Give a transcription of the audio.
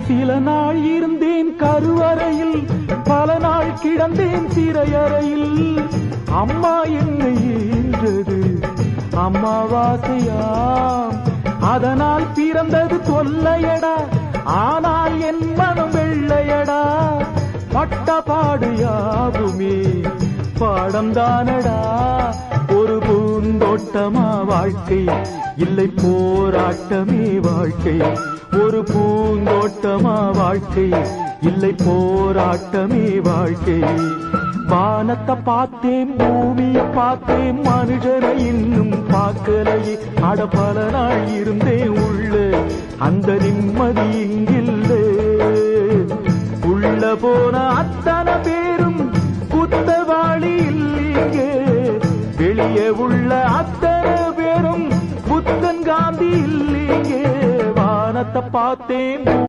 சில நாள் இருந்தேன் கருவறையில், பல நாள் கிடந்தேன் சிறையறையில். அம்மா என்னை ஈன்றது அம்மாவாசையாம், அதனால் பிறந்தது தொல்லையடா, ஆனால் என் மனம் வெள்ளையடா. பட்டபாடு யாவுமே பாடம்தானடா. ஒரு பூந்தோட்டமா வாழ்க்கை, இல்லை போராட்டமே வாழ்க்கை. ஒரு பூந்தோட்டமா வாழ்க்கை, இல்லை போராட்டமே வாழ்க்கை. வானத்தை பார்த்தேன், பூமியை பார்த்தேன், மனுஷனை இன்னும் பார்க்கலையே. அட பல நாள் இருந்தேன் உள்ள, அந்த நிம்மதி இங்கில்லை. உள்ள போன அத்தனை பேரும் குத்தவாளி இல்லையே, வெளியே உள்ள அத்தனை பேரும் புத்தன் காந்தி இல்லையே. வானத்தை பார்த்தேன்.